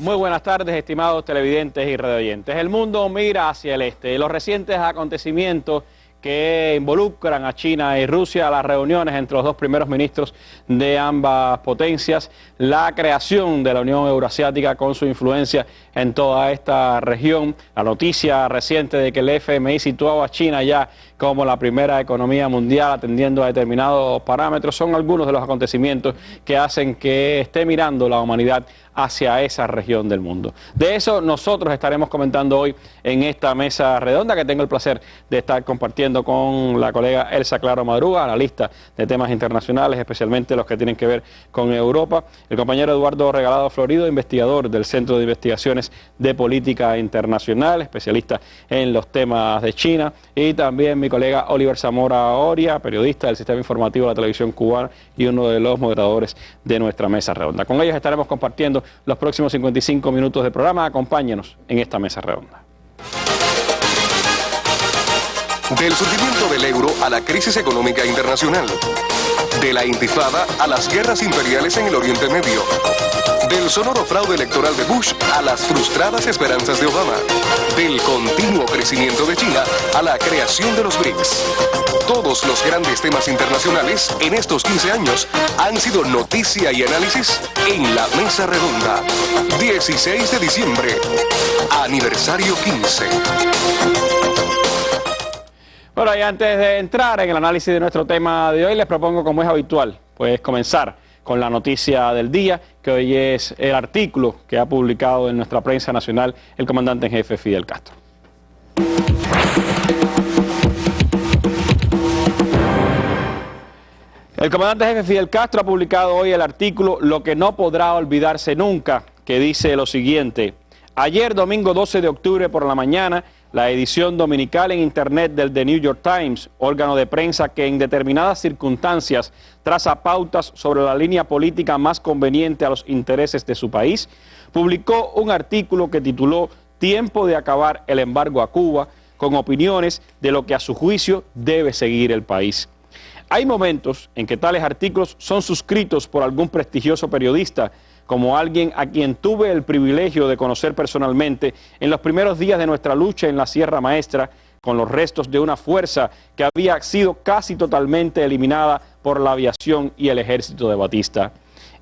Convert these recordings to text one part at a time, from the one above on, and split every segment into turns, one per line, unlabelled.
Muy buenas tardes, estimados televidentes y radioyentes. El mundo mira hacia el este. Los recientes acontecimientos que involucran a China y Rusia, las reuniones entre los dos primeros ministros de ambas potencias, la creación de la Unión Euroasiática con su influencia en toda esta región, la noticia reciente de que el FMI situaba a China ya como la primera economía mundial atendiendo a determinados parámetros, son algunos de los acontecimientos que hacen que esté mirando la humanidad hacia esa región del mundo. De eso nosotros estaremos comentando hoy en esta mesa redonda que tengo el placer de estar compartiendo con la colega Elsa Claro Madruga, analista de temas internacionales, especialmente los que tienen que ver con Europa, el compañero Eduardo Regalado Florido, investigador del Centro de Investigaciones de Política Internacional, especialista en los temas de China, y también mi colega Oliver Zamora Oria, periodista del Sistema Informativo de la Televisión Cubana y uno de los moderadores de nuestra mesa redonda. Con ellos estaremos compartiendo los próximos 55 minutos de programa. Acompáñenos en esta mesa redonda.
Del surgimiento del euro a la crisis económica internacional, de la intifada a las guerras imperiales en el Oriente Medio, del sonoro fraude electoral de Bush a las frustradas esperanzas de Obama, del continuo crecimiento de China a la creación de los BRICS. Todos los grandes temas internacionales en estos 15 años han sido noticia y análisis en la Mesa Redonda. 16 de diciembre, aniversario 15.
Bueno, y antes de entrar en el análisis de nuestro tema de hoy, les propongo, como es habitual, pues comenzar con la noticia del día, que hoy es el artículo que ha publicado en nuestra prensa nacional el comandante en jefe Fidel Castro. El comandante en jefe Fidel Castro ha publicado hoy el artículo Lo que no podrá olvidarse nunca, que dice lo siguiente: ayer, domingo 12 de octubre por la mañana, la edición dominical en Internet del The New York Times, órgano de prensa que en determinadas circunstancias traza pautas sobre la línea política más conveniente a los intereses de su país, publicó un artículo que tituló Tiempo de acabar el embargo a Cuba, con opiniones de lo que a su juicio debe seguir el país. Hay momentos en que tales artículos son suscritos por algún prestigioso periodista, como alguien a quien tuve el privilegio de conocer personalmente en los primeros días de nuestra lucha en la Sierra Maestra, con los restos de una fuerza que había sido casi totalmente eliminada por la aviación y el ejército de Batista.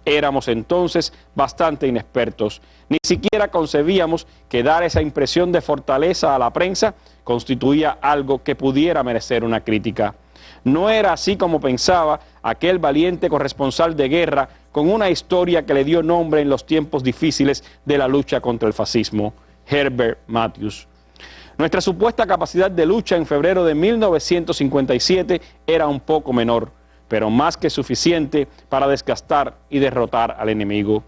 Éramos entonces bastante inexpertos. Ni siquiera concebíamos que dar esa impresión de fortaleza a la prensa constituía algo que pudiera merecer una crítica. No era así como pensaba aquel valiente corresponsal de guerra con una historia que le dio nombre en los tiempos difíciles de la lucha contra el fascismo, Herbert Matthews. Nuestra supuesta capacidad de lucha en febrero de 1957 era un poco menor, pero más que suficiente para desgastar y derrotar al enemigo.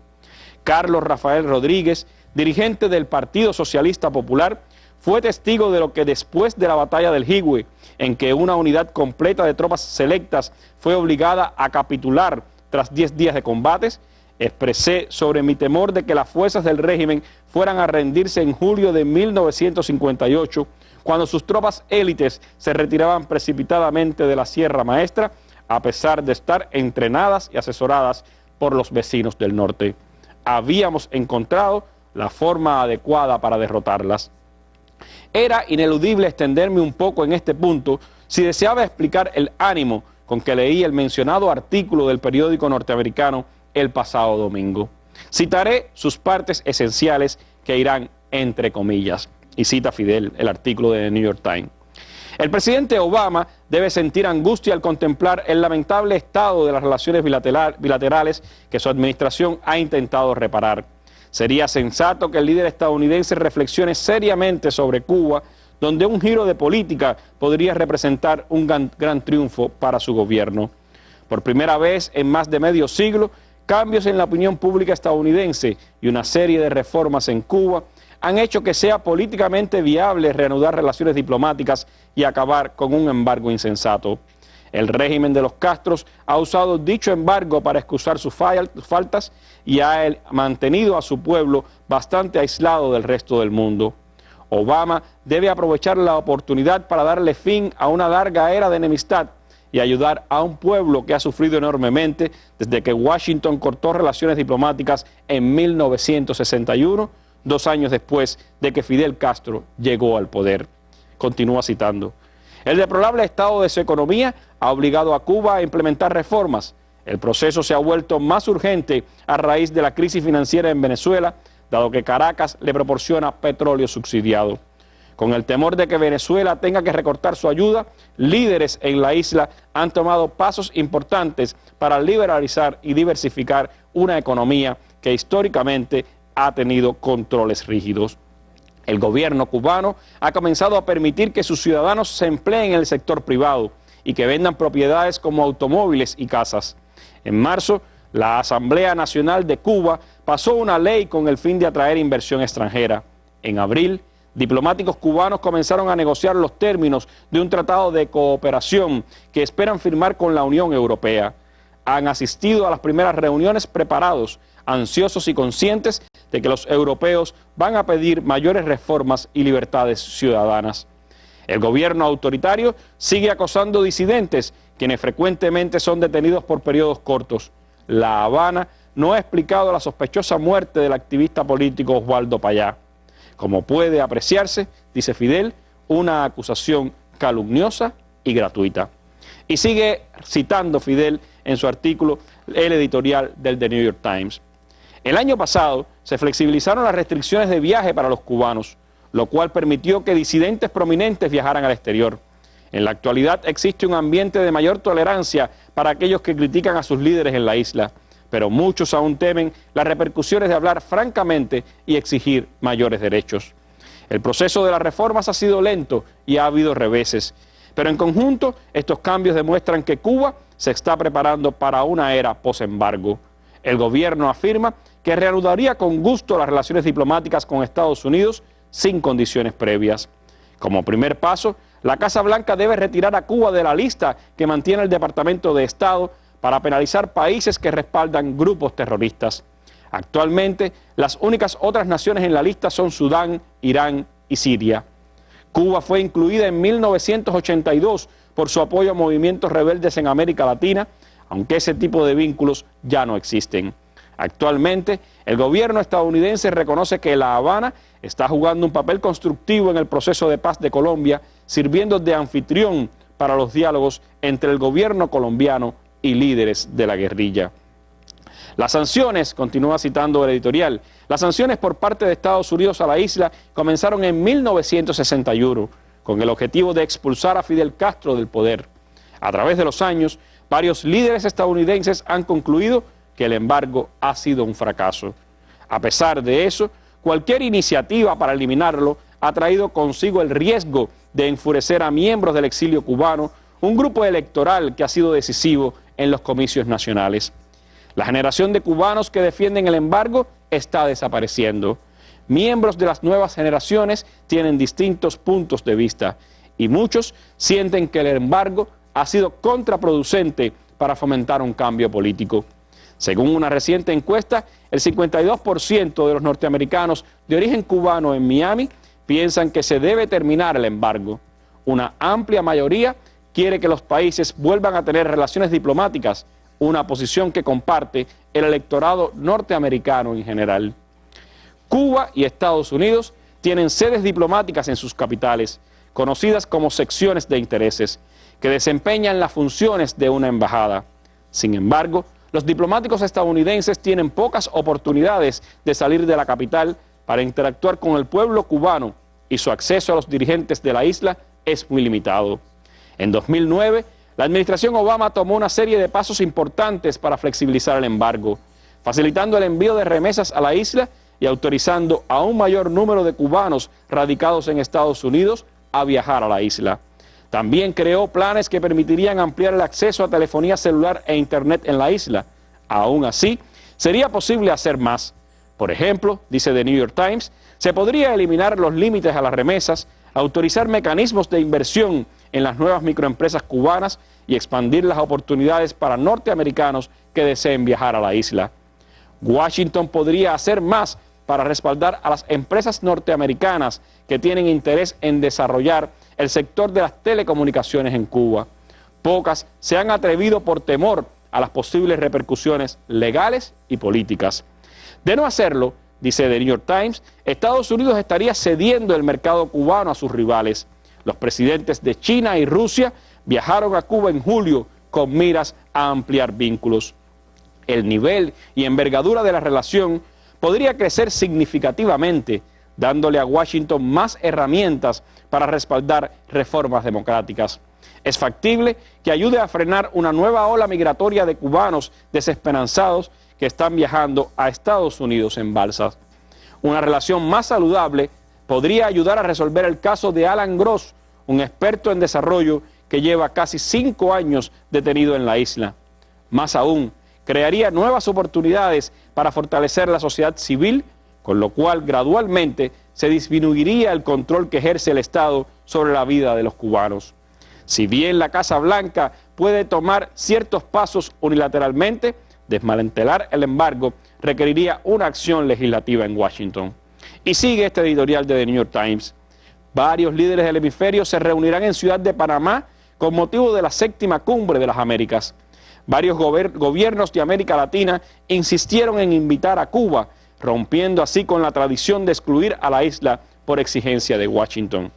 Carlos Rafael Rodríguez, dirigente del Partido Socialista Popular, fue testigo de lo que después de la batalla del Higüey, en que una unidad completa de tropas selectas fue obligada a capitular tras 10 días de combates, expresé sobre mi temor de que las fuerzas del régimen fueran a rendirse en julio de 1958, cuando sus tropas élites se retiraban precipitadamente de la Sierra Maestra, a pesar de estar entrenadas y asesoradas por los vecinos del norte. Habíamos encontrado la forma adecuada para derrotarlas. Era ineludible extenderme un poco en este punto si deseaba explicar el ánimo con que leí el mencionado artículo del periódico norteamericano el pasado domingo. Citaré sus partes esenciales que irán entre comillas. Y cita Fidel el artículo de The New York Times. El presidente Obama debe sentir angustia al contemplar el lamentable estado de las relaciones bilaterales que su administración ha intentado reparar. Sería sensato que el líder estadounidense reflexione seriamente sobre Cuba, donde un giro de política podría representar un gran triunfo para su gobierno. Por primera vez en más de medio siglo, cambios en la opinión pública estadounidense y una serie de reformas en Cuba han hecho que sea políticamente viable reanudar relaciones diplomáticas y acabar con un embargo insensato. El régimen de los Castros ha usado dicho embargo para excusar sus faltas y ha mantenido a su pueblo bastante aislado del resto del mundo. Obama debe aprovechar la oportunidad para darle fin a una larga era de enemistad y ayudar a un pueblo que ha sufrido enormemente desde que Washington cortó relaciones diplomáticas en 1961, 2 años después de que Fidel Castro llegó al poder. Continúa citando: el deplorable estado de su economía ha obligado a Cuba a implementar reformas. El proceso se ha vuelto más urgente a raíz de la crisis financiera en Venezuela, dado que Caracas le proporciona petróleo subsidiado. Con el temor de que Venezuela tenga que recortar su ayuda, líderes en la isla han tomado pasos importantes para liberalizar y diversificar una economía que históricamente ha tenido controles rígidos. El gobierno cubano ha comenzado a permitir que sus ciudadanos se empleen en el sector privado y que vendan propiedades como automóviles y casas. En marzo, la Asamblea Nacional de Cuba pasó una ley con el fin de atraer inversión extranjera. En abril, diplomáticos cubanos comenzaron a negociar los términos de un tratado de cooperación que esperan firmar con la Unión Europea. Han asistido a las primeras reuniones preparados, ansiosos y conscientes de que los europeos van a pedir mayores reformas y libertades ciudadanas. El gobierno autoritario sigue acosando disidentes, quienes frecuentemente son detenidos por periodos cortos. La Habana no ha explicado la sospechosa muerte del activista político Osvaldo Payá. Como puede apreciarse, dice Fidel, una acusación calumniosa y gratuita. Y sigue citando Fidel en su artículo el editorial del The New York Times. El año pasado se flexibilizaron las restricciones de viaje para los cubanos, lo cual permitió que disidentes prominentes viajaran al exterior. En la actualidad existe un ambiente de mayor tolerancia para aquellos que critican a sus líderes en la isla, pero muchos aún temen las repercusiones de hablar francamente y exigir mayores derechos. El proceso de las reformas ha sido lento y ha habido reveses, pero en conjunto estos cambios demuestran que Cuba se está preparando para una era posembargo. El gobierno afirma que reanudaría con gusto las relaciones diplomáticas con Estados Unidos sin condiciones previas. Como primer paso, la Casa Blanca debe retirar a Cuba de la lista que mantiene el Departamento de Estado para penalizar países que respaldan grupos terroristas. Actualmente, las únicas otras naciones en la lista son Sudán, Irán y Siria. Cuba fue incluida en 1982 por su apoyo a movimientos rebeldes en América Latina, aunque ese tipo de vínculos ya no existen. Actualmente, el gobierno estadounidense reconoce que La Habana está jugando un papel constructivo en el proceso de paz de Colombia, sirviendo de anfitrión para los diálogos entre el gobierno colombiano y líderes de la guerrilla. Las sanciones, continúa citando el editorial, las sanciones por parte de Estados Unidos a la isla comenzaron en 1961 con el objetivo de expulsar a Fidel Castro del poder. A través de los años, varios líderes estadounidenses han concluido que el embargo ha sido un fracaso. A pesar de eso, cualquier iniciativa para eliminarlo ha traído consigo el riesgo de enfurecer a miembros del exilio cubano, un grupo electoral que ha sido decisivo en los comicios nacionales. La generación de cubanos que defienden el embargo está desapareciendo. Miembros de las nuevas generaciones tienen distintos puntos de vista y muchos sienten que el embargo ha sido contraproducente para fomentar un cambio político. Según una reciente encuesta, el 52% de los norteamericanos de origen cubano en Miami piensan que se debe terminar el embargo. Una amplia mayoría quiere que los países vuelvan a tener relaciones diplomáticas, una posición que comparte el electorado norteamericano en general. Cuba y Estados Unidos tienen sedes diplomáticas en sus capitales, conocidas como secciones de intereses, que desempeñan las funciones de una embajada. Sin embargo, los diplomáticos estadounidenses tienen pocas oportunidades de salir de la capital para interactuar con el pueblo cubano y su acceso a los dirigentes de la isla es muy limitado. En 2009, la administración Obama tomó una serie de pasos importantes para flexibilizar el embargo, facilitando el envío de remesas a la isla y autorizando a un mayor número de cubanos radicados en Estados Unidos a viajar a la isla. También creó planes que permitirían ampliar el acceso a telefonía celular e internet en la isla. Aún así, sería posible hacer más. Por ejemplo, dice The New York Times, se podría eliminar los límites a las remesas, autorizar mecanismos de inversión en las nuevas microempresas cubanas y expandir las oportunidades para norteamericanos que deseen viajar a la isla. Washington podría hacer más para respaldar a las empresas norteamericanas que tienen interés en desarrollar el sector de las telecomunicaciones en Cuba. Pocas se han atrevido por temor a las posibles repercusiones legales y políticas. De no hacerlo, dice The New York Times, Estados Unidos estaría cediendo el mercado cubano a sus rivales. Los presidentes de China y Rusia viajaron a Cuba en julio con miras a ampliar vínculos. El nivel y envergadura de la relación podría crecer significativamente, dándole a Washington más herramientas para respaldar reformas democráticas. Es factible que ayude a frenar una nueva ola migratoria de cubanos desesperanzados que están viajando a Estados Unidos en balsas. Una relación más saludable podría ayudar a resolver el caso de Alan Gross, un experto en desarrollo que lleva casi 5 años detenido en la isla. Más aún, crearía nuevas oportunidades para fortalecer la sociedad civil, con lo cual gradualmente se disminuiría el control que ejerce el Estado sobre la vida de los cubanos. Si bien la Casa Blanca puede tomar ciertos pasos unilateralmente, desmantelar el embargo requeriría una acción legislativa en Washington. Y sigue este editorial de The New York Times. Varios líderes del hemisferio se reunirán en Ciudad de Panamá con motivo de la 7ª Cumbre de las Américas. Varios gobiernos de América Latina insistieron en invitar a Cuba, rompiendo así con la tradición de excluir a la isla por exigencia de Washington.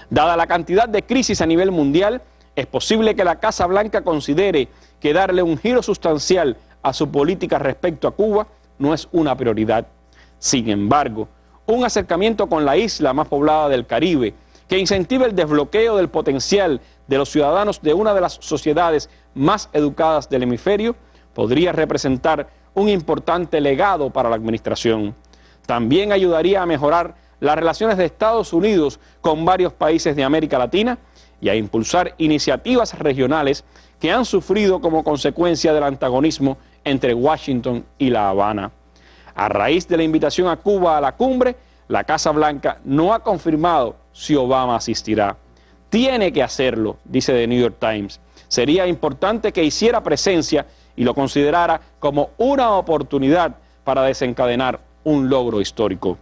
Dada la cantidad de crisis a nivel mundial, es posible que la Casa Blanca considere que darle un giro sustancial a su política respecto a Cuba no es una prioridad. Sin embargo, un acercamiento con la isla más poblada del Caribe, que incentive el desbloqueo del potencial de los ciudadanos de una de las sociedades más educadas del hemisferio, podría representar un importante legado para la administración. También ayudaría a mejorar las relaciones de Estados Unidos con varios países de América Latina y a impulsar iniciativas regionales que han sufrido como consecuencia del antagonismo entre Washington y La Habana. A raíz de la invitación a Cuba a la cumbre, la Casa Blanca no ha confirmado si Obama asistirá. Tiene que hacerlo, dice The New York Times. Sería importante que hiciera presencia y lo considerara como una oportunidad para desencadenar un logro histórico.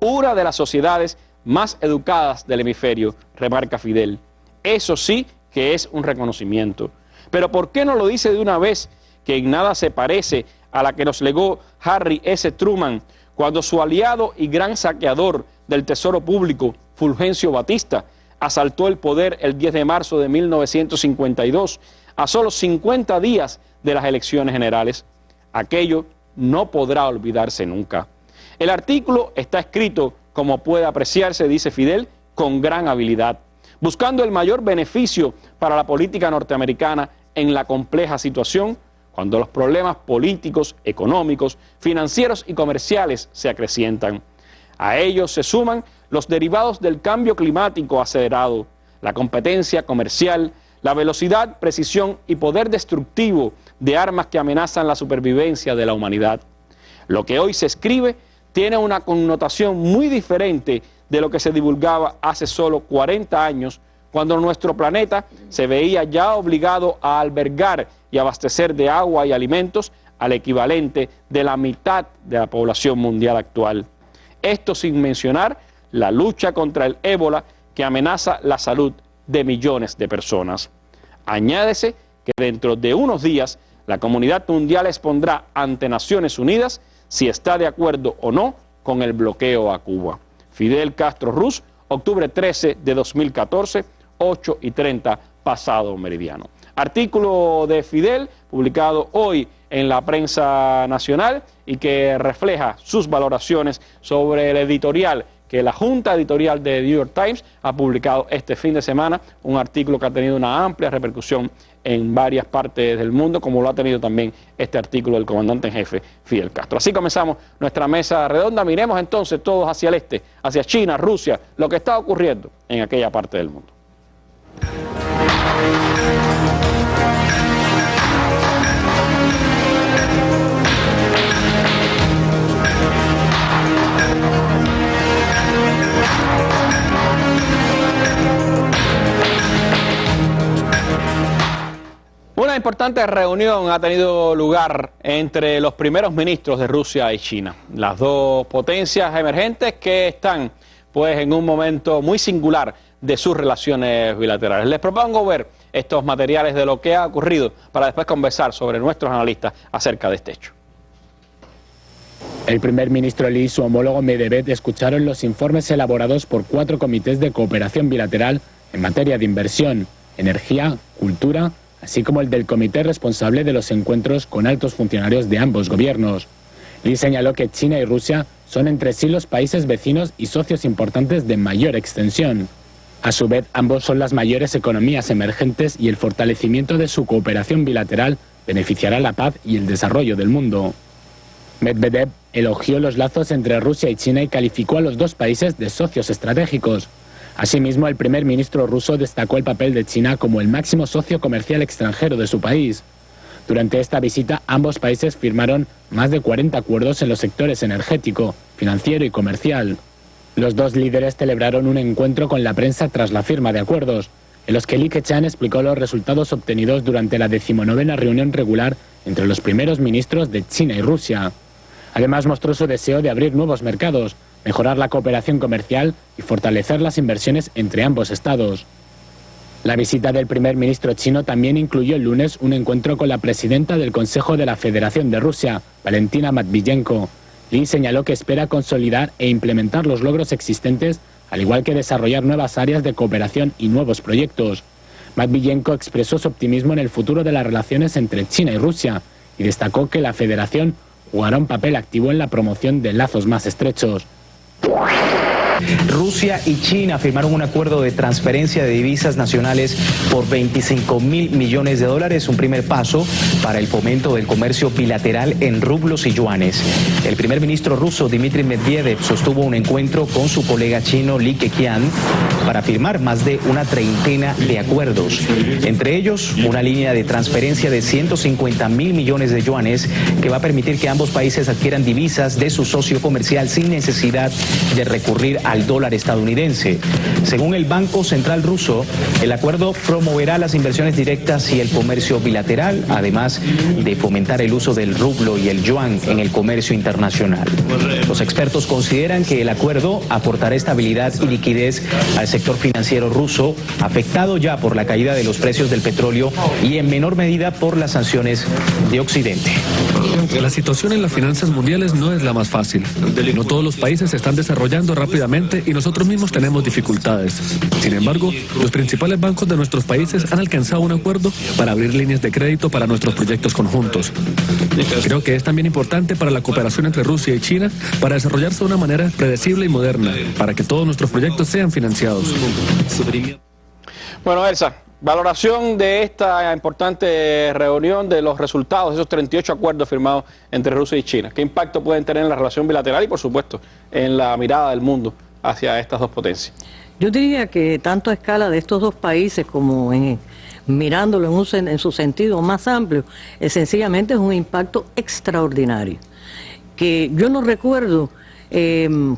Una de las sociedades más educadas del hemisferio, remarca Fidel. Eso sí que es un reconocimiento. Pero ¿por qué no lo dice de una vez, que en nada se parece a la que nos legó Harry S. Truman cuando su aliado y gran saqueador del Tesoro Público, Fulgencio Batista, asaltó el poder el 10 de marzo de 1952, a solo 50 días de las elecciones generales? Aquello no podrá olvidarse nunca. El artículo está escrito, como puede apreciarse, dice Fidel, con gran habilidad, buscando el mayor beneficio para la política norteamericana en la compleja situación cuando los problemas políticos, económicos, financieros y comerciales se acrecientan. A ellos se suman los derivados del cambio climático acelerado, la competencia comercial, la velocidad, precisión y poder destructivo de armas que amenazan la supervivencia de la humanidad. Lo que hoy se escribe tiene una connotación muy diferente de lo que se divulgaba hace solo 40 años, cuando nuestro planeta se veía ya obligado a albergar y abastecer de agua y alimentos al equivalente de la mitad de la población mundial actual. Esto sin mencionar la lucha contra el ébola que amenaza la salud de millones de personas. Añádese que dentro de unos días la comunidad mundial expondrá ante Naciones Unidas si está de acuerdo o no con el bloqueo a Cuba. Fidel Castro Ruz, octubre 13 de 2014, 8:30 pasado meridiano. Artículo de Fidel publicado hoy en la prensa nacional y que refleja sus valoraciones sobre el editorial que la Junta Editorial de New York Times ha publicado este fin de semana, un artículo que ha tenido una amplia repercusión en varias partes del mundo, como lo ha tenido también este artículo del comandante en jefe Fidel Castro. Así comenzamos nuestra mesa redonda. Miremos entonces todos hacia el este, hacia China, Rusia, lo que está ocurriendo en aquella parte del mundo. Una importante reunión ha tenido lugar entre los primeros ministros de Rusia y China, las dos potencias emergentes que están pues en un momento muy singular de sus relaciones bilaterales. Les propongo ver estos materiales de lo que ha ocurrido para después conversar sobre nuestros analistas acerca de este hecho.
El primer ministro Lee y su homólogo Medvedev escucharon los informes elaborados por 4 comités de cooperación bilateral en materia de inversión, energía, cultura, así como el del comité responsable de los encuentros con altos funcionarios de ambos gobiernos. Lee señaló que China y Rusia son entre sí los países vecinos y socios importantes de mayor extensión. A su vez, ambos son las mayores economías emergentes y el fortalecimiento de su cooperación bilateral beneficiará la paz y el desarrollo del mundo. Medvedev elogió los lazos entre Rusia y China y calificó a los dos países de socios estratégicos. Asimismo, el primer ministro ruso destacó el papel de China como el máximo socio comercial extranjero de su país. Durante esta visita, ambos países firmaron más de 40 acuerdos en los sectores energético, financiero y comercial. Los dos líderes celebraron un encuentro con la prensa tras la firma de acuerdos, en los que Li Keqiang explicó los resultados obtenidos durante la 19ª reunión regular entre los primeros ministros de China y Rusia. Además, mostró su deseo de abrir nuevos mercados, mejorar la cooperación comercial y fortalecer las inversiones entre ambos estados. La visita del primer ministro chino también incluyó el lunes un encuentro con la presidenta del Consejo de la Federación de Rusia, Valentina Matviyenko. Li señaló que espera consolidar e implementar los logros existentes, al igual que desarrollar nuevas áreas de cooperación y nuevos proyectos. Matviyenko expresó su optimismo en el futuro de las relaciones entre China y Rusia y destacó que la Federación jugará un papel activo en la promoción de lazos más estrechos.
Rusia y China firmaron un acuerdo de transferencia de divisas nacionales por $25.000 millones, un primer paso para el fomento del comercio bilateral en rublos y yuanes. El primer ministro ruso Dmitry Medvedev sostuvo un encuentro con su colega chino Li Keqiang para firmar más de una treintena de acuerdos, entre ellos una línea de transferencia de $150.000 millones de yuanes que va a permitir que ambos países adquieran divisas de su socio comercial sin necesidad de recurrir al dólar estadounidense. Según el Banco Central ruso, el acuerdo promoverá las inversiones directas y el comercio bilateral, además de fomentar el uso del rublo y el yuan en el comercio internacional. Los expertos consideran que el acuerdo aportará estabilidad y liquidez al sector financiero ruso, afectado ya por la caída de los precios del petróleo y en menor medida por las sanciones de Occidente.
La situación en las finanzas mundiales no es la más fácil. No todos los países se están desarrollando rápidamente y nosotros mismos tenemos dificultades. Sin embargo, los principales bancos de nuestros países han alcanzado un acuerdo para abrir líneas de crédito para nuestros proyectos conjuntos. Creo que es también importante para la cooperación entre Rusia y China para desarrollarse de una manera predecible y moderna, para que todos nuestros proyectos sean financiados.
Bueno, Elsa, valoración de esta importante reunión, de los resultados de esos 38 acuerdos firmados entre Rusia y China. ¿Qué impacto pueden tener en la relación bilateral y, por supuesto, en la mirada del mundo hacia estas dos potencias?
Yo diría que tanto a escala de estos dos países como mirándolo en su sentido más amplio, sencillamente es un impacto extraordinario. Que yo no recuerdo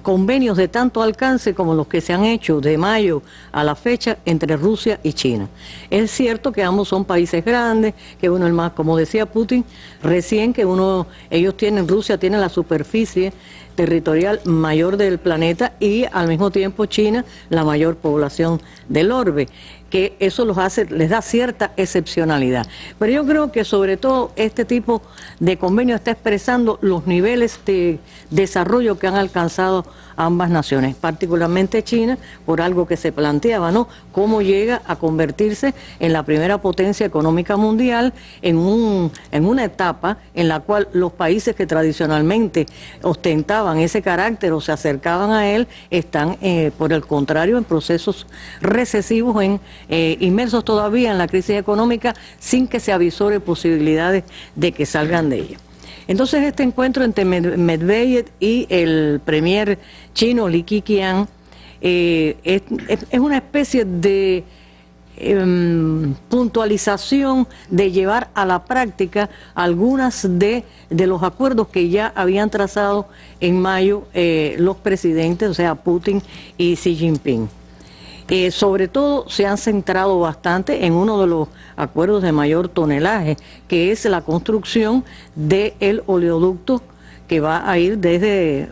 convenios de tanto alcance como los que se han hecho de mayo a la fecha entre Rusia y China. Es cierto que ambos son países grandes, que uno es más, como decía Putin, recién que Rusia tiene la superficie territorial mayor del planeta y al mismo tiempo China la mayor población del orbe, que eso les da cierta excepcionalidad. Pero yo creo que sobre todo este tipo de convenio está expresando los niveles de desarrollo que han alcanzado ambas naciones, particularmente China, por algo que se planteaba, ¿no? Cómo llega a convertirse en la primera potencia económica mundial en una etapa en la cual los países que tradicionalmente ostentaban ese carácter o se acercaban a él están, por el contrario, en procesos recesivos, inmersos todavía en la crisis económica sin que se avisore posibilidades de que salgan de ella. Entonces este encuentro entre Medvedev y el premier chino Li Keqiang es una especie de puntualización de llevar a la práctica algunas de los acuerdos que ya habían trazado en mayo los presidentes, o sea, Putin y Xi Jinping. Sobre todo se han centrado bastante en uno de los acuerdos de mayor tonelaje, que es la construcción del oleoducto que va a ir desde,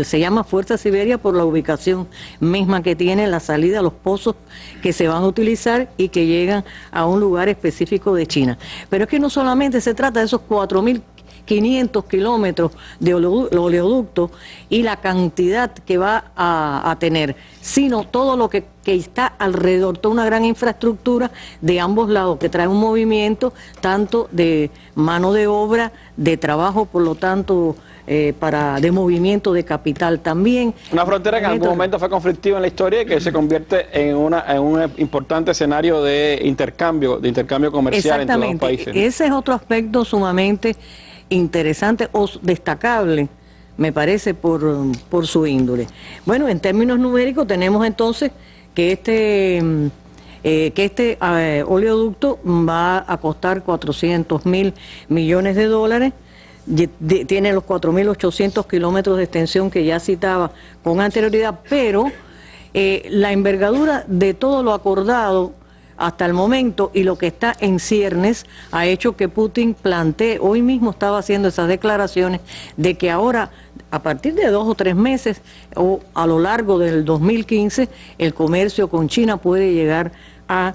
se llama Fuerza Siberia por la ubicación misma que tiene, la salida a los pozos que se van a utilizar y que llegan a un lugar específico de China. Pero es que no solamente se trata de esos 4.500 kilómetros de oleoducto y la cantidad que va a tener, sino todo lo que está alrededor, toda una gran infraestructura de ambos lados, que trae un movimiento tanto de mano de obra, de trabajo, por lo tanto, de movimiento de capital también.
Una frontera que en algún momento fue conflictiva en la historia y que se convierte en un importante escenario de intercambio comercial entre los dos países.
Ese es otro aspecto sumamente interesante o destacable, me parece, por su índole. Bueno, en términos numéricos tenemos entonces que este oleoducto va a costar 400.000 millones de dólares, tiene los 4.800 kilómetros de extensión que ya citaba con anterioridad, pero la envergadura de todo lo acordado hasta el momento y lo que está en ciernes ha hecho que Putin plantee, hoy mismo estaba haciendo esas declaraciones, de que ahora, a partir de 2 o 3 meses o a lo largo del 2015, el comercio con China puede llegar a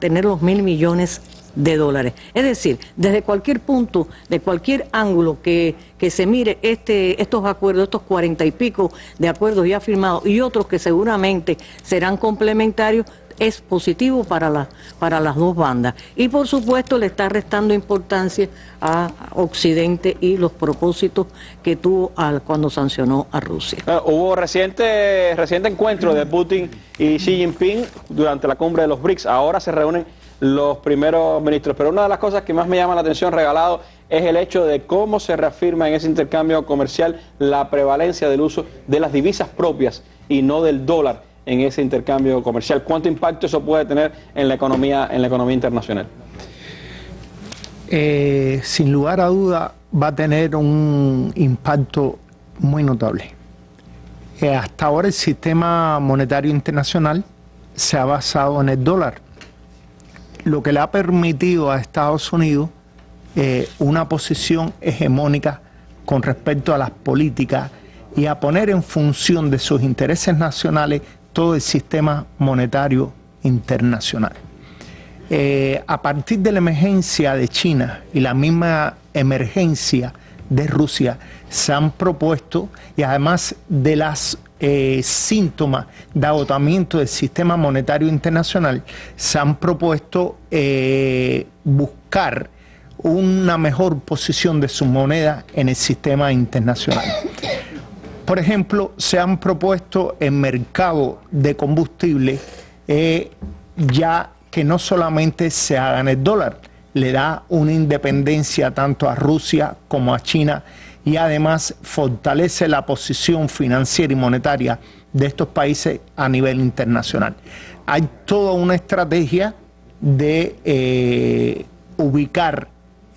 tener los 1.000 millones de dólares. Es decir, desde cualquier punto, de cualquier ángulo que se mire estos acuerdos, estos 40 y pico de acuerdos ya firmados y otros que seguramente serán complementarios, es positivo para las dos bandas. Y por supuesto le está restando importancia a Occidente y los propósitos que tuvo cuando sancionó a Rusia.
Hubo reciente encuentro de Putin y Xi Jinping durante la cumbre de los BRICS. Ahora se reúnen los primeros ministros. Pero una de las cosas que más me llama la atención, Regalado, es el hecho de cómo se reafirma en ese intercambio comercial la prevalencia del uso de las divisas propias y no del dólar en ese intercambio comercial. ¿Cuánto impacto eso puede tener en la economía internacional?
Sin lugar a duda va a tener un impacto muy notable. Hasta ahora el sistema monetario internacional se ha basado en el dólar, lo que le ha permitido a Estados Unidos una posición hegemónica con respecto a las políticas y a poner en función de sus intereses nacionales todo el sistema monetario internacional. A partir de la emergencia de China y la misma emergencia de Rusia, se han propuesto, y además de las síntomas de agotamiento del sistema monetario internacional, se han propuesto buscar una mejor posición de su moneda en el sistema internacional. Por ejemplo, se han propuesto en mercado de combustible ya que no solamente se haga en el dólar, le da una independencia tanto a Rusia como a China y además fortalece la posición financiera y monetaria de estos países a nivel internacional. Hay toda una estrategia de ubicar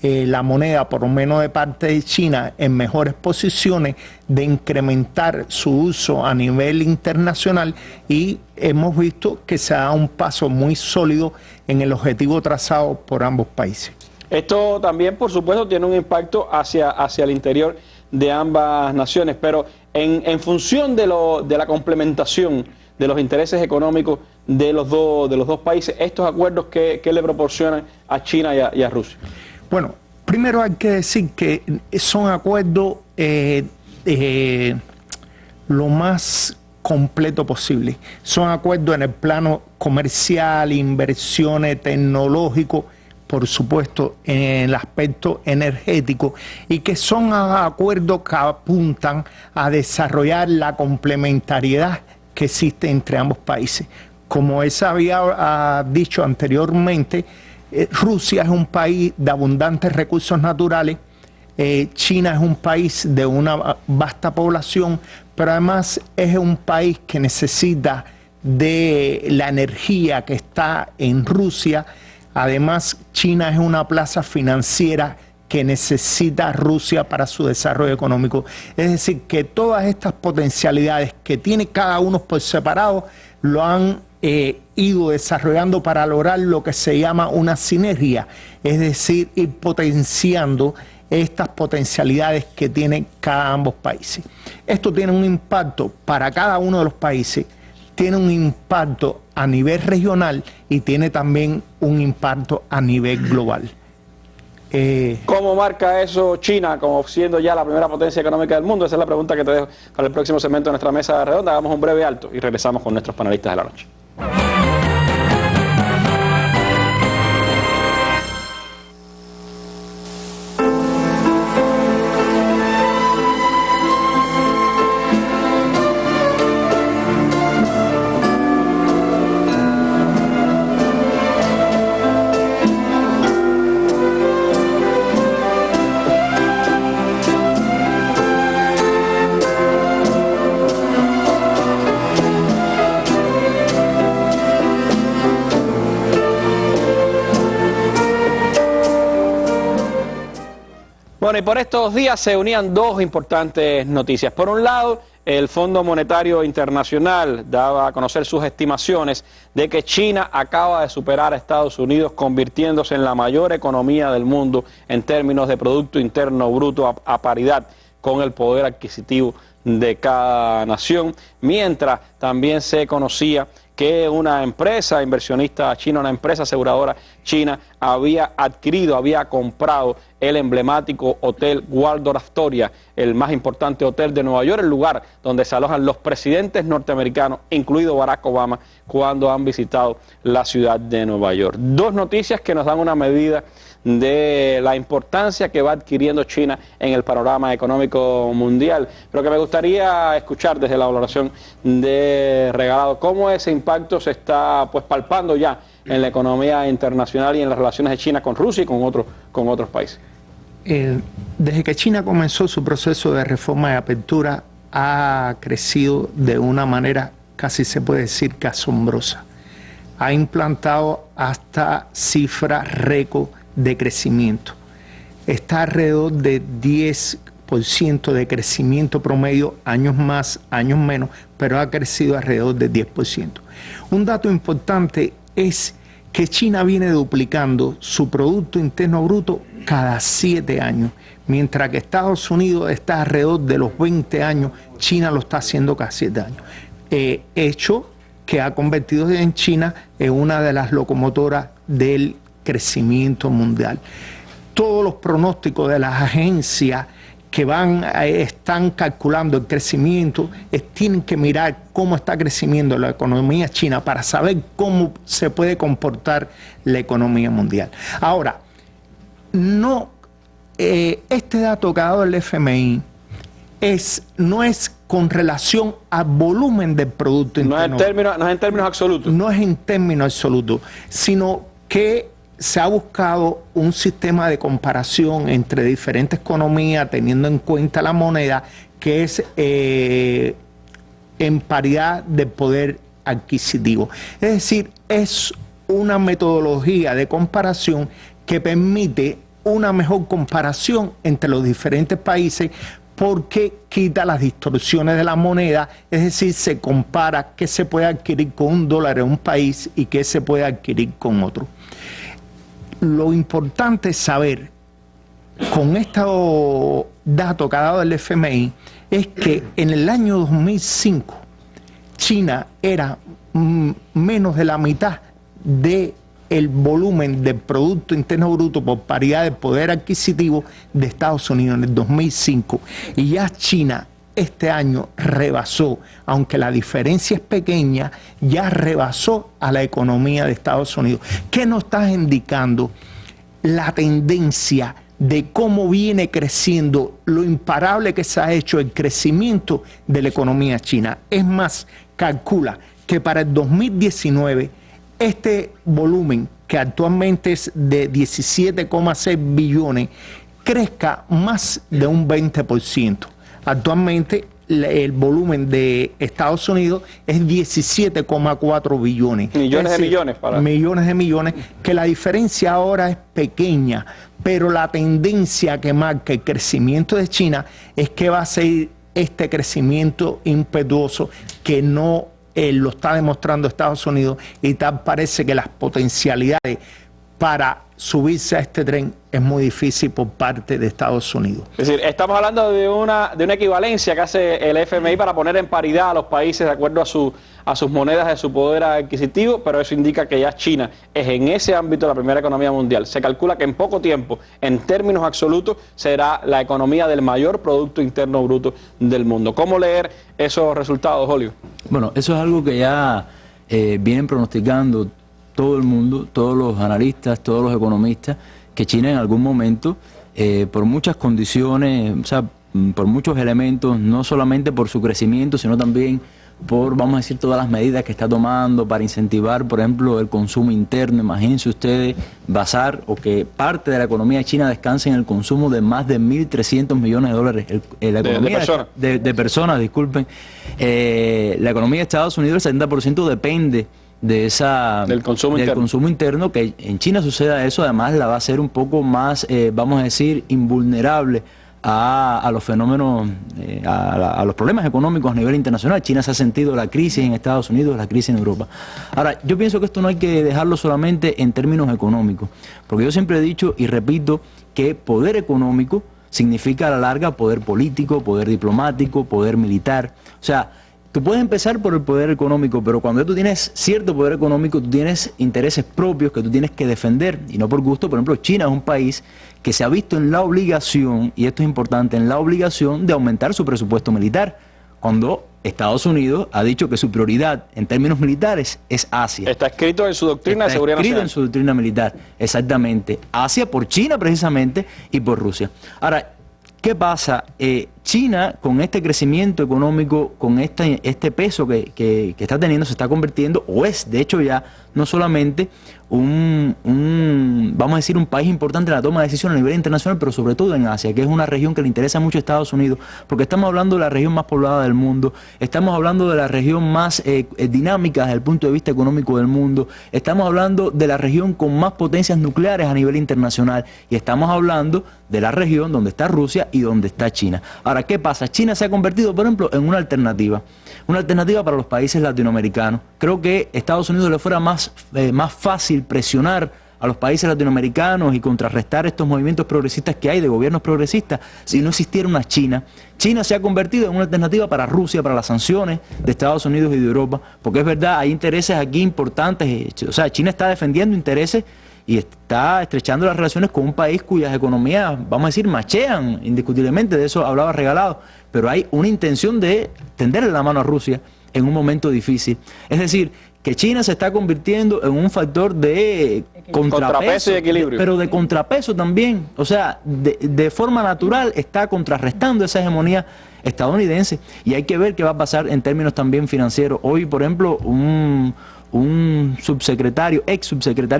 la moneda, por lo menos de parte de China, en mejores posiciones, de incrementar su uso a nivel internacional, y hemos visto que se da un paso muy sólido en el objetivo trazado por ambos países.
Esto también, por supuesto, tiene un impacto hacia el interior de ambas naciones, pero en función de la complementación de los intereses económicos de los dos países, estos acuerdos, ¿qué le proporcionan a China y a Rusia?
Bueno, primero hay que decir que son acuerdos lo más completo posible. Son acuerdos en el plano comercial, inversiones, tecnológico, por supuesto en el aspecto energético, y que son acuerdos que apuntan a desarrollar la complementariedad que existe entre ambos países. Como se había dicho anteriormente, Rusia es un país de abundantes recursos naturales, China es un país de una vasta población, pero además es un país que necesita de la energía que está en Rusia. Además, China es una plaza financiera que necesita Rusia para su desarrollo económico. Es decir, que todas estas potencialidades que tiene cada uno por separado lo han ido desarrollando para lograr lo que se llama una sinergia, es decir, ir potenciando estas potencialidades que tienen ambos países. Esto tiene un impacto para cada uno de los países, tiene un impacto a nivel regional y tiene también un impacto a nivel global.
¿Cómo marca eso China como siendo ya la primera potencia económica del mundo? Esa es la pregunta que te dejo para el próximo segmento de nuestra mesa redonda. Hagamos un breve alto y regresamos con nuestros panelistas de la noche. Bueno, y por estos días se unían dos importantes noticias. Por un lado, el Fondo Monetario Internacional daba a conocer sus estimaciones de que China acaba de superar a Estados Unidos, convirtiéndose en la mayor economía del mundo en términos de Producto Interno Bruto a paridad con el poder adquisitivo de cada nación, mientras también se conocía que una empresa inversionista china, una empresa aseguradora china, había comprado el emblemático hotel Waldorf Astoria, el más importante hotel de Nueva York, el lugar donde se alojan los presidentes norteamericanos, incluido Barack Obama, cuando han visitado la ciudad de Nueva York. Dos noticias que nos dan una medida de la importancia que va adquiriendo China en el panorama económico mundial, pero que me gustaría escuchar desde la valoración de Regalado, cómo ese impacto se está palpando ya en la economía internacional y en las relaciones de China con Rusia y con otros países.
Desde que China comenzó su proceso de reforma y apertura, ha crecido de una manera casi se puede decir que asombrosa. Ha implantado hasta cifras récord de crecimiento. Está alrededor de 10% de crecimiento promedio, años más, años menos, pero ha crecido alrededor de 10%. Un dato importante es que China viene duplicando su Producto Interno Bruto cada 7 años, mientras que Estados Unidos está alrededor de los 20 años, China lo está haciendo cada 7 años. Hecho que ha convertido en China en una de las locomotoras del crecimiento mundial. Todos los pronósticos de las agencias que están calculando el crecimiento tienen que mirar cómo está creciendo la economía china para saber cómo se puede comportar la economía mundial. Ahora, este dato que ha dado el FMI no es con relación al volumen del Producto Interno.
No es en términos absolutos.
No es en términos absolutos, sino que se ha buscado un sistema de comparación entre diferentes economías, teniendo en cuenta la moneda, que es en paridad de poder adquisitivo. Es decir, es una metodología de comparación que permite una mejor comparación entre los diferentes países, porque quita las distorsiones de la moneda, es decir, se compara qué se puede adquirir con $1 en un país y qué se puede adquirir con otro. Lo importante es saber, con estos datos que ha dado el FMI, es que en el año 2005 China era menos de la mitad del volumen del Producto Interno Bruto por paridad de poder adquisitivo de Estados Unidos en el 2005. Y ya China este año rebasó, aunque la diferencia es pequeña, ya rebasó a la economía de Estados Unidos. ¿Qué nos está indicando? La tendencia de cómo viene creciendo, lo imparable que se ha hecho el crecimiento de la economía china. Es más, calcula que para el 2019 este volumen, que actualmente es de 17,6 billones, crezca más de un 20%. Actualmente el volumen de Estados Unidos es 17,4 billones.
Millones de millones.
Millones de millones, que la diferencia ahora es pequeña, pero la tendencia que marca el crecimiento de China es que va a ser este crecimiento impetuoso que no lo está demostrando Estados Unidos, y tal parece que las potencialidades para subirse a este tren es muy difícil por parte de Estados Unidos.
Es decir, estamos hablando de una equivalencia que hace el FMI para poner en paridad a los países de acuerdo a sus monedas, de su poder adquisitivo, pero eso indica que ya China es en ese ámbito la primera economía mundial. Se calcula que en poco tiempo, en términos absolutos, será la economía del mayor Producto Interno Bruto del mundo. ¿Cómo leer esos resultados, Julio?
Bueno, eso es algo que ya vienen pronosticando todo el mundo, todos los analistas, todos los economistas, que China en algún momento, por muchas condiciones, o sea, por muchos elementos, no solamente por su crecimiento, sino también por, vamos a decir, todas las medidas que está tomando para incentivar, por ejemplo, el consumo interno. Imagínense ustedes basar o que parte de la economía china descanse en el consumo de más de 1.300 millones de dólares. La economía de personas, disculpen. La economía de Estados Unidos, el 70% depende de del consumo interno, que en China suceda eso, además la va a hacer un poco más, vamos a decir, invulnerable a los fenómenos, a los problemas económicos a nivel internacional. China se ha sentido la crisis en Estados Unidos, la crisis en Europa. Ahora, yo pienso que esto no hay que dejarlo solamente en términos económicos, porque yo siempre he dicho y repito que poder económico significa a la larga poder político, poder diplomático, poder militar. O sea, tú puedes empezar por el poder económico, pero cuando tú tienes cierto poder económico, tú tienes intereses propios que tú tienes que defender, y no por gusto. Por ejemplo, China es un país que se ha visto en la obligación, y esto es importante, en la obligación de aumentar su presupuesto militar, cuando Estados Unidos ha dicho que su prioridad en términos militares es Asia.
Está escrito en su doctrina de seguridad nacional. Está escrito en
su doctrina militar, exactamente. Asia por China precisamente y por Rusia. Ahora, ¿qué pasa? China, con este crecimiento económico, con este peso que está teniendo, se está convirtiendo, o es de hecho ya, no solamente vamos a decir, un país importante en la toma de decisiones a nivel internacional, pero sobre todo en Asia, que es una región que le interesa mucho a Estados Unidos, porque estamos hablando de la región más poblada del mundo, estamos hablando de la región más dinámica desde el punto de vista económico del mundo, estamos hablando de la región con más potencias nucleares a nivel internacional, y estamos hablando de la región donde está Rusia y donde está China. Ahora, ¿qué pasa? China se ha convertido, por ejemplo, en una alternativa para los países latinoamericanos. Creo que a Estados Unidos le fuera más fácil presionar a los países latinoamericanos y contrarrestar estos movimientos progresistas que hay, de gobiernos progresistas, si no existiera una China. China se ha convertido en una alternativa para Rusia, para las sanciones de Estados Unidos y de Europa, porque es verdad, hay intereses aquí importantes. O sea, China está defendiendo intereses y está estrechando las relaciones con un país cuyas economías, vamos a decir, machean indiscutiblemente, de eso hablaba Regalado, pero hay una intención de tenderle la mano a Rusia en un momento difícil. Es decir, que China se está convirtiendo en un factor de contrapeso y equilibrio, pero de contrapeso también. O sea, de forma natural está contrarrestando esa hegemonía estadounidense, y hay que ver qué va a pasar en términos también financieros. Hoy, por ejemplo, un ex subsecretario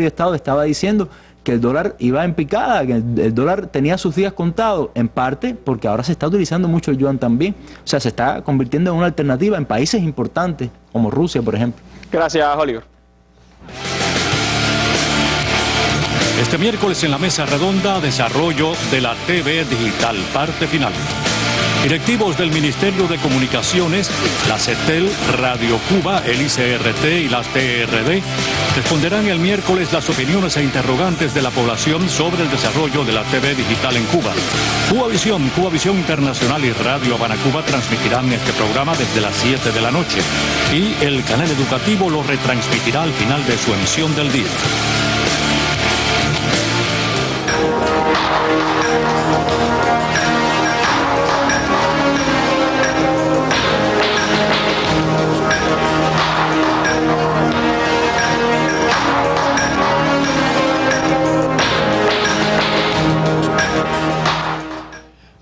de Estado estaba diciendo que el dólar iba en picada, que el dólar tenía sus días contados, en parte porque ahora se está utilizando mucho el yuan también. O sea, se está convirtiendo en una alternativa en países importantes, como Rusia, por ejemplo.
Gracias, Oliver.
Este miércoles en la mesa redonda, desarrollo de la TV digital, parte final. Directivos del Ministerio de Comunicaciones, la CETEL, Radio Cuba, el ICRT y las TRD responderán el miércoles las opiniones e interrogantes de la población sobre el desarrollo de la TV digital en Cuba. Cubavisión Internacional y Radio Habana Cuba transmitirán este programa desde las 7 de la noche, y el canal educativo lo retransmitirá al final de su emisión del día.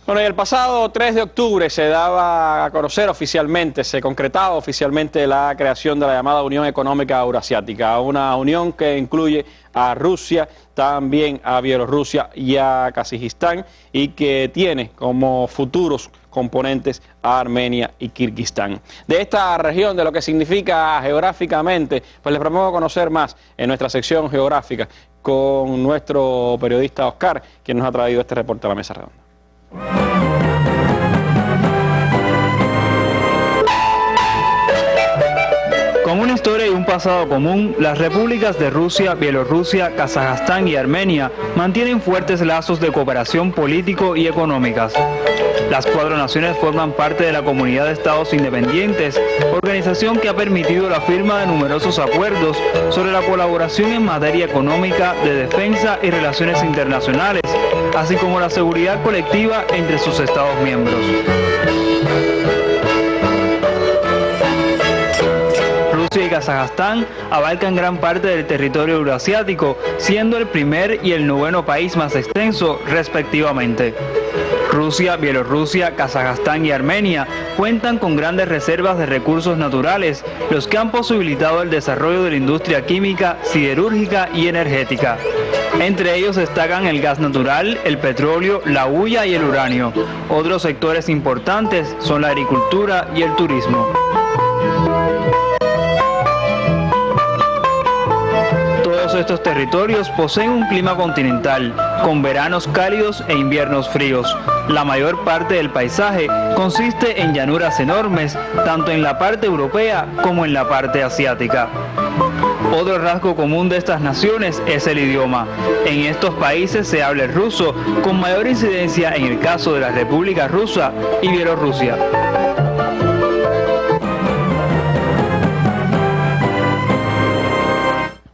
Bueno, y el pasado 3 de octubre se daba a conocer oficialmente, se concretaba oficialmente la creación de la llamada Unión Económica Eurasiática, una unión que incluye a Rusia, también a Bielorrusia y a Kazajistán, y que tiene como futuros componentes a Armenia y Kirguistán. De esta región, de lo que significa geográficamente, pues les propongo conocer más en nuestra sección geográfica con nuestro periodista Oscar, quien nos ha traído este reporte a la mesa redonda.
Con una historia y un pasado común, las repúblicas de Rusia, Bielorrusia, Kazajstán y Armenia mantienen fuertes lazos de cooperación político y económicas. Las 4 naciones forman parte de la Comunidad de Estados Independientes, organización que ha permitido la firma de numerosos acuerdos sobre la colaboración en materia económica, de defensa y relaciones internacionales, así como la seguridad colectiva entre sus Estados miembros. Rusia y Kazajstán abarcan gran parte del territorio euroasiático, siendo el primer y el 9º país más extenso, respectivamente. Rusia, Bielorrusia, Kazajstán y Armenia cuentan con grandes reservas de recursos naturales, los que han posibilitado el desarrollo de la industria química, siderúrgica y energética. Entre ellos destacan el gas natural, el petróleo, la hulla y el uranio. Otros sectores importantes son la agricultura y el turismo. Todos estos territorios poseen un clima continental, con veranos cálidos e inviernos fríos. La mayor parte del paisaje consiste en llanuras enormes, tanto en la parte europea como en la parte asiática. Otro rasgo común de estas naciones es el idioma. En estos países se habla el ruso, con mayor incidencia en el caso de la República Rusa y Bielorrusia.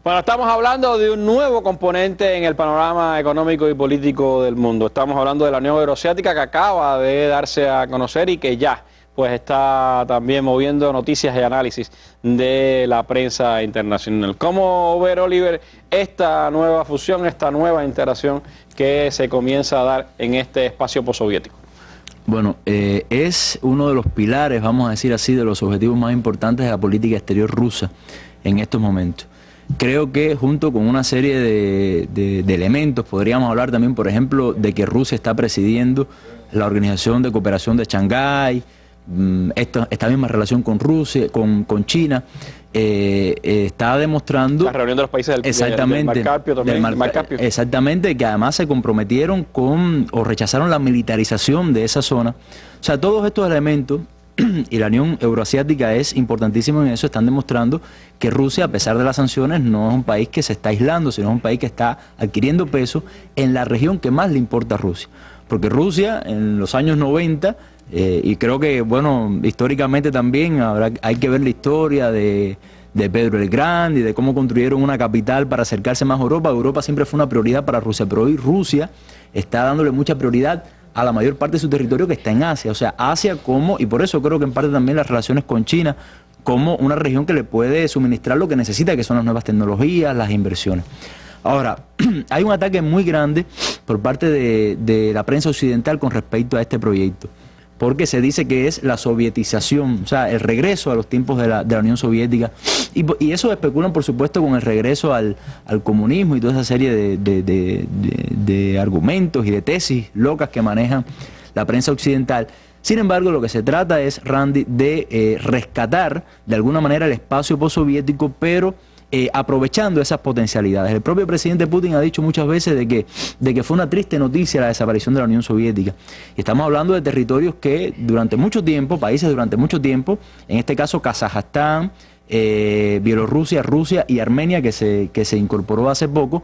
Bueno, estamos hablando de un nuevo componente en el panorama económico y político del mundo. Estamos hablando de la Unión Euroasiática, que acaba de darse a conocer y que ya pues está también moviendo noticias y análisis de la prensa internacional. ¿Cómo ver, Oliver, esta nueva fusión, esta nueva integración que se comienza a dar en este espacio postsoviético?
Bueno, es uno de los pilares, vamos a decir así, de los objetivos más importantes de la política exterior rusa en estos momentos. Creo que junto con una serie de elementos, podríamos hablar también, por ejemplo, de que Rusia está presidiendo la Organización de Cooperación de Shanghái, esta misma relación con Rusia, con China, está demostrando
la reunión de los países del Mar Carpio también, del Mar Carpio.
Exactamente, que además se comprometieron o rechazaron la militarización de esa zona. O sea, todos estos elementos, y la Unión Euroasiática es importantísima en eso, están demostrando que Rusia, a pesar de las sanciones, no es un país que se está aislando, sino es un país que está adquiriendo peso en la región que más le importa a Rusia. Porque Rusia, en los años 90, y creo que, bueno, históricamente también hay que ver la historia de Pedro el Grande y de cómo construyeron una capital para acercarse más a Europa. Europa siempre fue una prioridad para Rusia, pero hoy Rusia está dándole mucha prioridad a la mayor parte de su territorio, que está en Asia. O sea, Asia como, y por eso creo que en parte también las relaciones con China, como una región que le puede suministrar lo que necesita, que son las nuevas tecnologías, las inversiones. Ahora, hay un ataque muy grande por parte de la prensa occidental con respecto a este proyecto, porque se dice que es la sovietización, o sea, el regreso a los tiempos de la Unión Soviética, y eso especulan, por supuesto, con el regreso al comunismo y toda esa serie de argumentos y de tesis locas que manejan la prensa occidental. Sin embargo, lo que se trata es, Randy, de rescatar de alguna manera el espacio postsoviético, pero aprovechando esas potencialidades. El propio presidente Putin ha dicho muchas veces de que fue una triste noticia la desaparición de la Unión Soviética. Y estamos hablando de territorios que durante mucho tiempo, países durante mucho tiempo, en este caso Kazajstán, Bielorrusia, Rusia y Armenia, que se incorporó hace poco,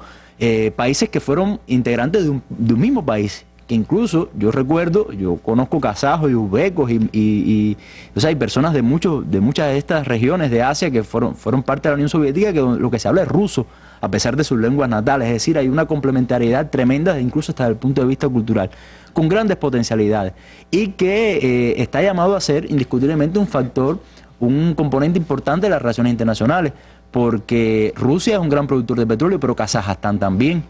países que fueron integrantes de un mismo país, que incluso yo recuerdo, yo conozco kazajos y uzbecos y o sea, hay personas de muchas de estas regiones de Asia que fueron parte de la Unión Soviética, que lo que se habla es ruso, a pesar de sus lenguas natales. Es decir, hay una complementariedad tremenda, incluso hasta el punto de vista cultural, con grandes potencialidades, y que está llamado a ser indiscutiblemente un factor, un componente importante de las relaciones internacionales, porque Rusia es un gran productor de petróleo, pero Kazajstán también.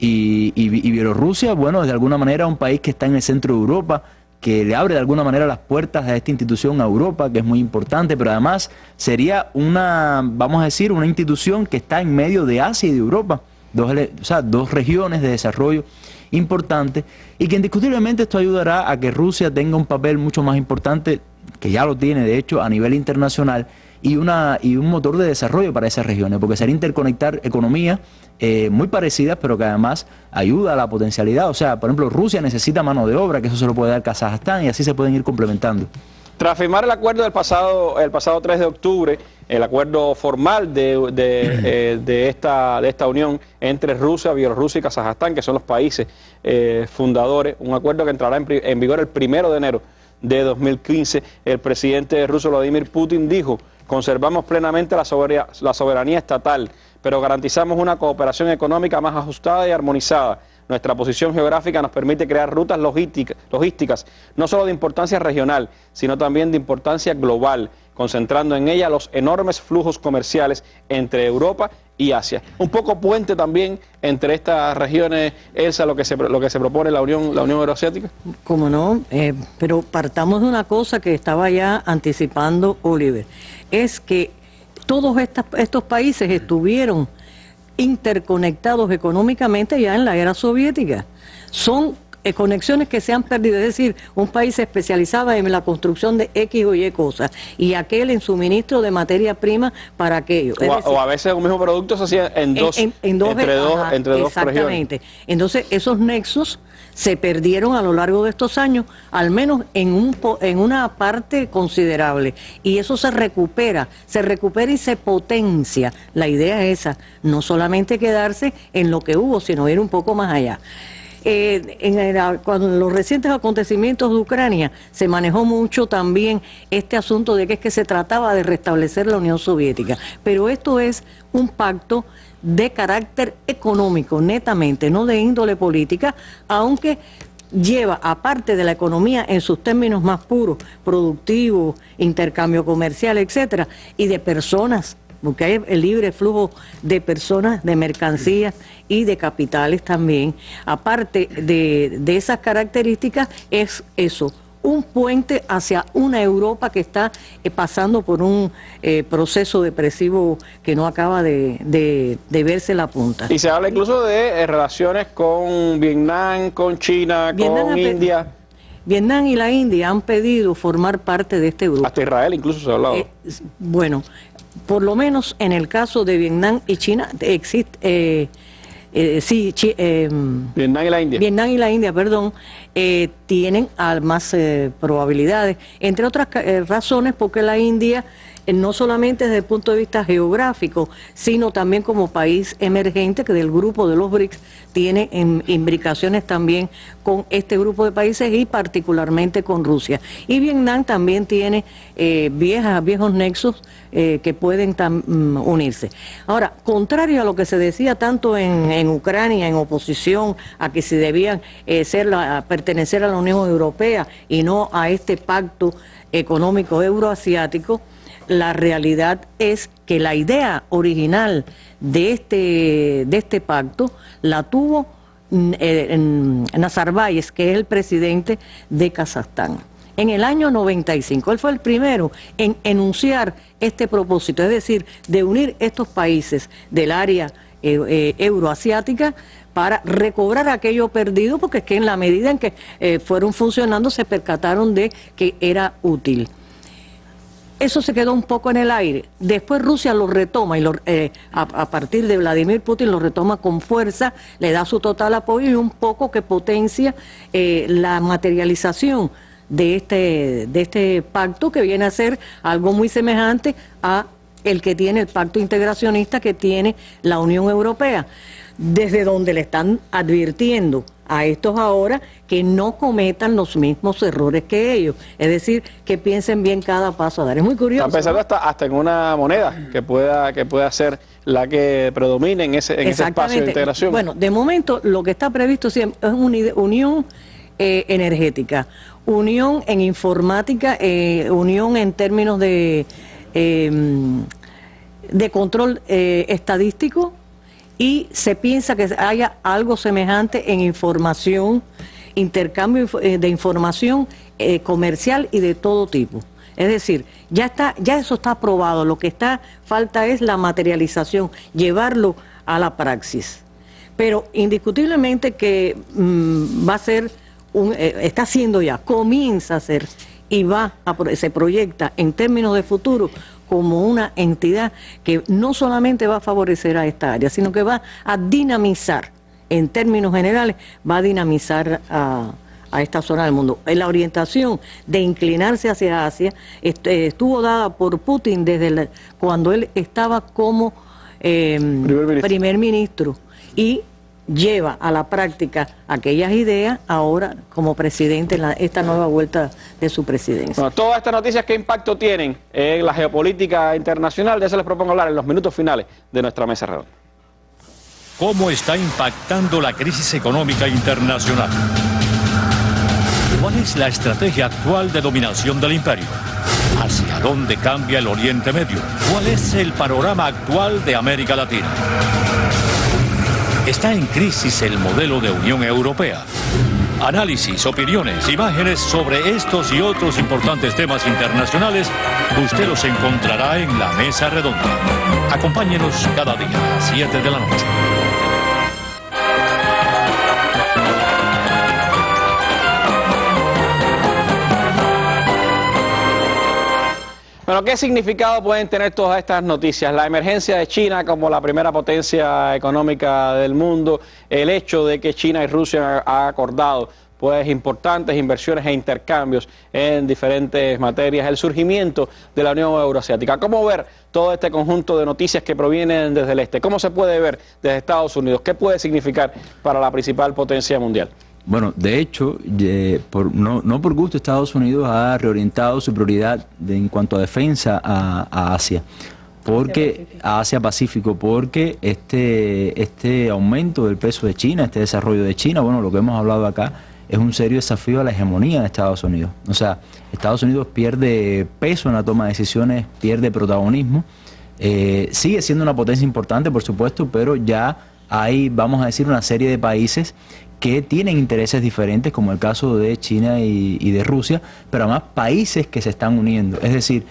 Y Bielorrusia, bueno, de alguna manera un país que está en el centro de Europa, que le abre de alguna manera las puertas a esta institución a Europa, que es muy importante, pero además sería vamos a decir, una institución que está en medio de Asia y de Europa, dos regiones de desarrollo importantes, y que indiscutiblemente esto ayudará a que Rusia tenga un papel mucho más importante, que ya lo tiene de hecho a nivel internacional, y un motor de desarrollo para esas regiones, porque sería interconectar economías muy parecidas, pero que además ayuda a la potencialidad. O sea, por ejemplo, Rusia necesita mano de obra, que eso se lo puede dar Kazajstán, y así se pueden ir complementando.
Tras firmar el acuerdo el pasado 3 de octubre, el acuerdo formal de esta unión entre Rusia, Bielorrusia y Kazajstán, que son los países fundadores, un acuerdo que entrará en vigor el 1 de enero de 2015, el presidente ruso Vladimir Putin dijo: conservamos plenamente la soberanía estatal, pero garantizamos una cooperación económica más ajustada y armonizada. Nuestra posición geográfica nos permite crear rutas logísticas, no solo de importancia regional, sino también de importancia global, concentrando en ella los enormes flujos comerciales entre Europa y Asia. Un poco puente también entre estas regiones, Elsa, lo que se propone la Unión Euroasiática.
Como no, pero partamos de una cosa que estaba ya anticipando Oliver, es que todos estos países estuvieron interconectados económicamente ya en la era soviética. Son conexiones que se han perdido, es decir, un país se especializaba en la construcción de X o Y cosas y aquel en suministro de materia prima para aquello.
O a veces un mismo producto se hacía entre dos
exactamente.
regiones.
Entonces esos nexos se perdieron a lo largo de estos años, al menos en una parte considerable, y eso se recupera y se potencia. La idea es esa, no solamente quedarse en lo que hubo, sino ir un poco más allá. Cuando los recientes acontecimientos de Ucrania se manejó mucho también este asunto de que es que se trataba de restablecer la Unión Soviética, pero esto es un pacto de carácter económico netamente, no de índole política, aunque lleva, aparte de la economía en sus términos más puros, productivo, intercambio comercial, etcétera, y de personas, porque hay el libre flujo de personas, de mercancías y de capitales también. Aparte de esas características, es eso, un puente hacia una Europa que está pasando por un proceso depresivo que no acaba de verse la punta.
Y se habla incluso de relaciones con Vietnam, con China, con India.
Vietnam y la India han pedido formar parte de este grupo.
Hasta Israel incluso se ha hablado.
Bueno, por lo menos en el caso de Vietnam y China existe...
Vietnam y la India.
Vietnam y la India, perdón, tienen más probabilidades, entre otras razones porque la India, no solamente desde el punto de vista geográfico, sino también como país emergente que del grupo de los BRICS tiene imbricaciones también con este grupo de países y particularmente con Rusia. Y Vietnam también tiene viejos nexos que pueden unirse. Ahora, contrario a lo que se decía tanto en Ucrania, en oposición a que si debían pertenecer a la Unión Europea y no a este pacto económico euroasiático, la realidad es que la idea original de este pacto la tuvo Nazarbayev, que es el presidente de Kazajstán. En el año 95, él fue el primero en enunciar este propósito, es decir, de unir estos países del área euroasiática para recobrar aquello perdido, porque es que en la medida en que fueron funcionando se percataron de que era útil. Eso se quedó un poco en el aire. Después Rusia lo retoma y a partir de Vladimir Putin lo retoma con fuerza, le da su total apoyo y un poco que potencia la materialización de este pacto, que viene a ser algo muy semejante a el que tiene el pacto integracionista que tiene la Unión Europea, desde donde le están advirtiendo a estos ahora que no cometan los mismos errores que ellos, es decir, que piensen bien cada paso a dar. Es muy curioso.
Están pensando hasta en una moneda que pueda ser la que predomine en ese espacio de integración.
Bueno, de momento lo que está previsto siempre es una unión energética, unión en informática, unión en términos de control estadístico, y se piensa que haya algo semejante en información, intercambio de información comercial y de todo tipo. Es decir, ya eso está aprobado, lo que falta es la materialización, llevarlo a la praxis. Pero indiscutiblemente que va a ser, está haciendo ya, comienza a ser y se proyecta en términos de futuro como una entidad que no solamente va a favorecer a esta área, sino que va a dinamizar, en términos generales, va a dinamizar a a esta zona del mundo. La orientación de inclinarse hacia Asia estuvo dada por Putin desde cuando él estaba como primer ministro y lleva a la práctica aquellas ideas ahora como presidente en esta nueva vuelta de su presidencia.
Bueno, todas estas noticias, ¿qué impacto tienen en la geopolítica internacional? De eso les propongo hablar en los minutos finales de nuestra mesa redonda.
¿Cómo está impactando la crisis económica internacional? ¿Cuál es la estrategia actual de dominación del imperio? ¿Hacia dónde cambia el Oriente Medio? ¿Cuál es el panorama actual de América Latina? ¿Está en crisis el modelo de Unión Europea? Análisis, opiniones, imágenes sobre estos y otros importantes temas internacionales, usted los encontrará en la Mesa Redonda. Acompáñenos cada día a las 7 de la noche.
Bueno, ¿qué significado pueden tener todas estas noticias? La emergencia de China como la primera potencia económica del mundo, el hecho de que China y Rusia han acordado pues importantes inversiones e intercambios en diferentes materias, el surgimiento de la Unión Euroasiática. ¿Cómo ver todo este conjunto de noticias que provienen desde el este? ¿Cómo se puede ver desde Estados Unidos? ¿Qué puede significar para la principal potencia mundial?
Bueno, de hecho, no por gusto, Estados Unidos ha reorientado su prioridad en cuanto a defensa a Asia, a Asia-Pacífico, porque este aumento del peso de China, este desarrollo de China, bueno, lo que hemos hablado acá, es un serio desafío a la hegemonía de Estados Unidos. O sea, Estados Unidos pierde peso en la toma de decisiones, pierde protagonismo, sigue siendo una potencia importante, por supuesto, pero ya hay, vamos a decir, una serie de países que tienen intereses diferentes, como el caso de China y de Rusia, pero además países que se están uniendo. Es decir,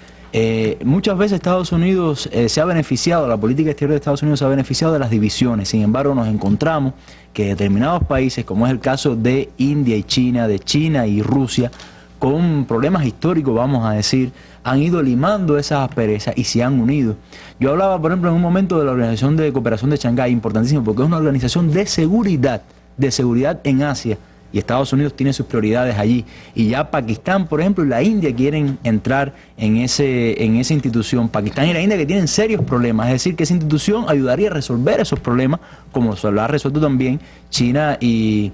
muchas veces Estados Unidos se ha beneficiado, la política exterior de Estados Unidos se ha beneficiado de las divisiones. Sin embargo, nos encontramos que determinados países, como es el caso de India y China, de China y Rusia, con problemas históricos, vamos a decir, han ido limando esas asperezas y se han unido. Yo hablaba, por ejemplo, en un momento de la Organización de Cooperación de Shanghái, importantísimo, porque es una organización de seguridad en Asia, y Estados Unidos tiene sus prioridades allí, y ya Pakistán, por ejemplo, y la India quieren entrar en esa institución. Pakistán y la India que tienen serios problemas, es decir, que esa institución ayudaría a resolver esos problemas, como se lo ha resuelto también China y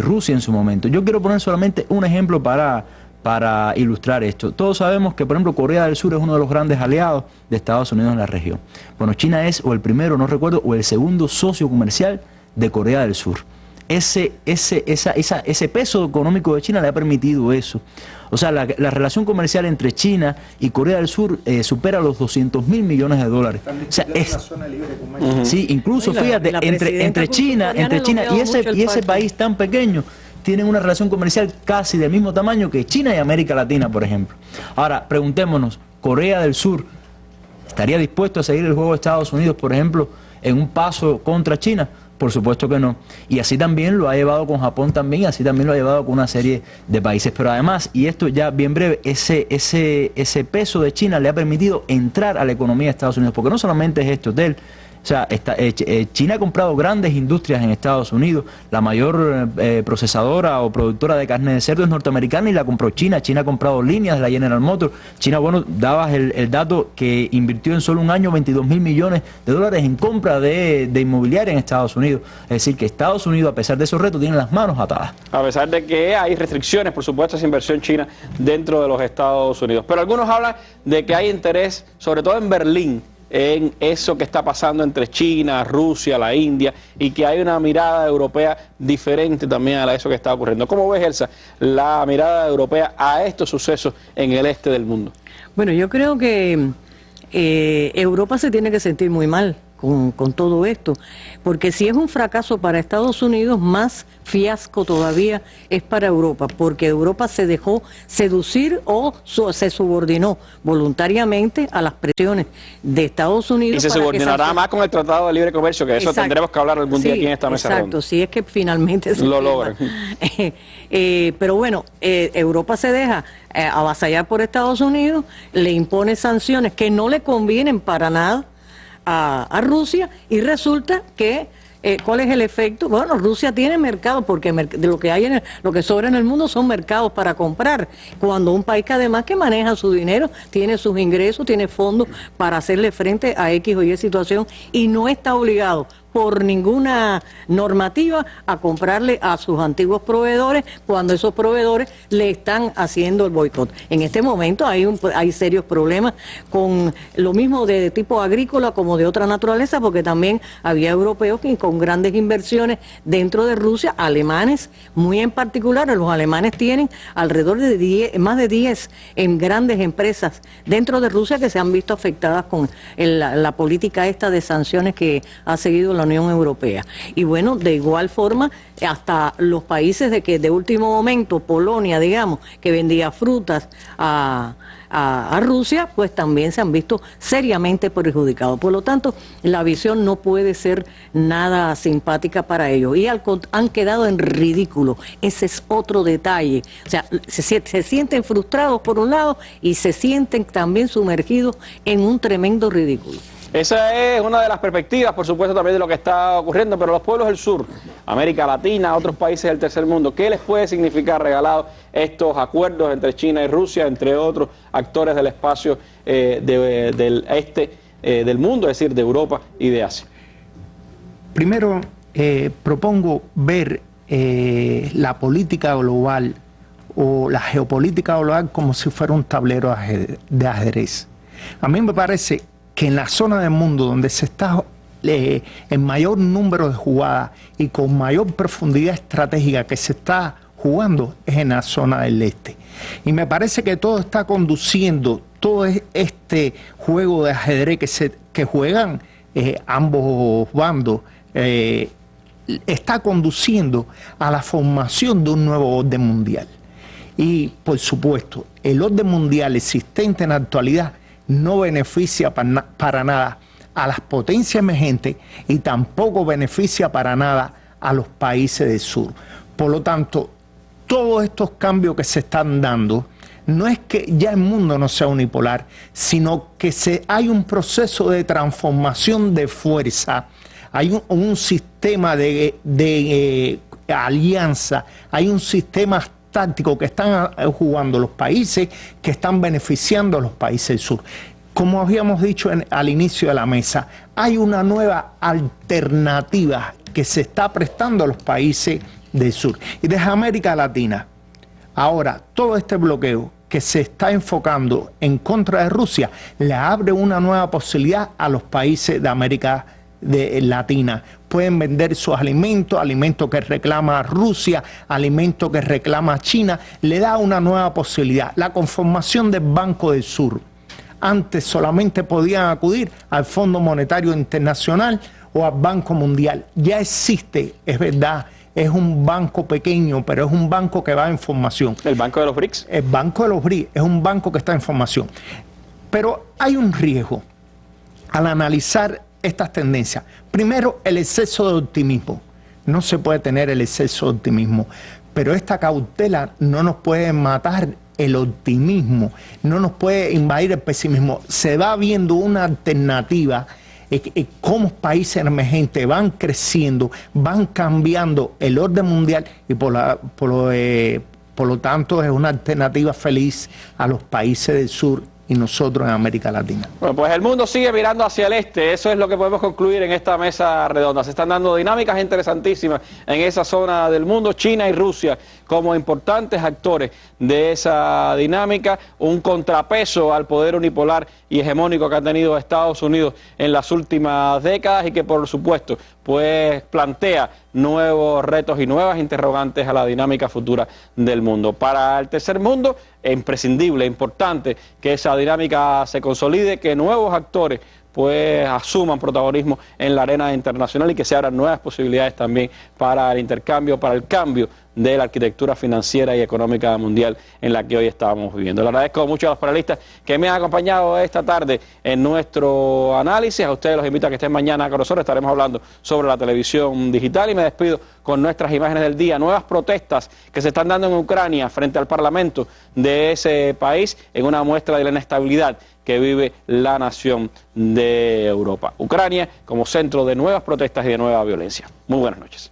Rusia en su momento. Yo quiero poner solamente un ejemplo para ilustrar esto. Todos sabemos que, por ejemplo, Corea del Sur es uno de los grandes aliados de Estados Unidos en la región. Bueno, China es o el primero, no recuerdo, o el segundo socio comercial de Corea del Sur. Ese peso económico de China le ha permitido eso. O sea, la relación comercial entre China y Corea del Sur supera los 200.000 millones de dólares. O sea, sí, incluso fíjate, entre China y ese país tan pequeño, tienen una relación comercial casi del mismo tamaño que China y América Latina, por ejemplo. Ahora, preguntémonos, ¿Corea del Sur estaría dispuesto a seguir el juego de Estados Unidos, por ejemplo, en un paso contra China? Por supuesto que no. Y así también lo ha llevado con Japón también, así también lo ha llevado con una serie de países. Pero además, y esto ya bien breve, ese peso de China le ha permitido entrar a la economía de Estados Unidos, porque no solamente es este hotel. O sea, China ha comprado grandes industrias en Estados Unidos. La mayor procesadora o productora de carne de cerdo es norteamericana y la compró China. China ha comprado líneas de la General Motors. China, bueno, dabas el dato que invirtió en solo un año 22.000 millones de dólares en compra de inmobiliaria en Estados Unidos. Es decir, que Estados Unidos, a pesar de esos retos, tiene las manos atadas.
A pesar de que hay restricciones, por supuesto, a esa inversión china dentro de los Estados Unidos. Pero algunos hablan de que hay interés, sobre todo en Berlín, en eso que está pasando entre China, Rusia, la India, y que hay una mirada europea diferente también a eso que está ocurriendo. ¿Cómo ves, Elsa, la mirada europea a estos sucesos en el este del mundo?
Bueno, yo creo que Europa se tiene que sentir muy mal con todo esto, porque si es un fracaso para Estados Unidos, más fiasco todavía es para Europa, porque Europa se dejó seducir o se subordinó voluntariamente a las presiones de Estados Unidos.
Y se subordinará más con el Tratado de Libre Comercio, que eso tendremos que hablar algún día aquí en esta mesa redonda.
Exacto, si es que finalmente se
lo logran.
Pero bueno, Europa se deja avasallar por Estados Unidos, le impone sanciones que no le convienen para nada a Rusia, y resulta que ¿Cuál es el efecto? Bueno, Rusia tiene mercado porque de lo que hay lo que sobra en el mundo son mercados para comprar. Cuando un país que además que maneja su dinero, tiene sus ingresos, tiene fondos para hacerle frente a X o Y situación y no está obligado por ninguna normativa a comprarle a sus antiguos proveedores cuando esos proveedores le están haciendo el boicot. En este momento hay serios problemas con lo mismo de tipo agrícola como de otra naturaleza, porque también había europeos que con grandes inversiones dentro de Rusia, alemanes muy en particular, los alemanes tienen alrededor de más de 10 en grandes empresas dentro de Rusia que se han visto afectadas con la política esta de sanciones que ha seguido la Unión Europea. Y bueno, de igual forma, hasta los países de último momento, Polonia, digamos, que vendía frutas a Rusia, pues también se han visto seriamente perjudicados. Por lo tanto, la visión no puede ser nada simpática para ellos. Y han quedado en ridículo. Ese es otro detalle. O sea, se sienten frustrados por un lado y se sienten también sumergidos en un tremendo ridículo.
Esa es una de las perspectivas, por supuesto, también de lo que está ocurriendo, pero los pueblos del sur, América Latina, otros países del tercer mundo, ¿qué les puede significar regalado estos acuerdos entre China y Rusia, entre otros actores del espacio del este del mundo, es decir, de Europa y de Asia?
Primero, propongo ver la política global o la geopolítica global como si fuera un tablero de ajedrez. A mí me parece que en la zona del mundo donde se está en mayor número de jugadas y con mayor profundidad estratégica que se está jugando es en la zona del este. Y me parece que todo está conduciendo, todo este juego de ajedrez que juegan ambos bandos, está conduciendo a la formación de un nuevo orden mundial. Y por supuesto, el orden mundial existente en la actualidad no beneficia para nada a las potencias emergentes y tampoco beneficia para nada a los países del sur. Por lo tanto, todos estos cambios que se están dando, no es que ya el mundo no sea unipolar, sino que hay un proceso de transformación de fuerza, hay un sistema de alianza, hay un sistema táctico que están jugando los países que están beneficiando a los países del sur. Como habíamos dicho al inicio de la mesa, hay una nueva alternativa que se está prestando a los países del sur y de América Latina. Ahora, todo este bloqueo que se está enfocando en contra de Rusia le abre una nueva posibilidad a los países de América Latina. Pueden vender sus alimentos, alimentos que reclama Rusia, alimentos que reclama China, le da una nueva posibilidad. La conformación del Banco del Sur. Antes solamente podían acudir al Fondo Monetario Internacional o al Banco Mundial. Ya existe, es verdad, es un banco pequeño, pero es un banco que va en formación.
¿El Banco de los BRICS?
El Banco de los BRICS es un banco que está en formación. Pero hay un riesgo al analizar estas tendencias. Primero, el exceso de optimismo. No se puede tener el exceso de optimismo, pero esta cautela no nos puede matar el optimismo, no nos puede invadir el pesimismo. Se va viendo una alternativa, cómo países emergentes van creciendo, van cambiando el orden mundial y por lo tanto es una alternativa feliz a los países del sur y nosotros en América Latina.
Bueno, pues el mundo sigue mirando hacia el este, eso es lo que podemos concluir en esta mesa redonda. Se están dando dinámicas interesantísimas en esa zona del mundo, China y Rusia como importantes actores de esa dinámica, un contrapeso al poder unipolar y hegemónico que ha tenido Estados Unidos en las últimas décadas y que por supuesto pues plantea nuevos retos y nuevas interrogantes a la dinámica futura del mundo. Para el tercer mundo es imprescindible, importante que esa dinámica se consolide, que nuevos actores pues asuman protagonismo en la arena internacional y que se abran nuevas posibilidades también para el intercambio, para el cambio de la arquitectura financiera y económica mundial en la que hoy estamos viviendo. Le agradezco mucho a los panelistas que me han acompañado esta tarde en nuestro análisis. A ustedes los invito a que estén mañana con nosotros. Estaremos hablando sobre la televisión digital y me despido con nuestras imágenes del día. Nuevas protestas que se están dando en Ucrania frente al parlamento de ese país en una muestra de la inestabilidad que vive la nación de Europa. Ucrania como centro de nuevas protestas y de nueva violencia. Muy buenas noches.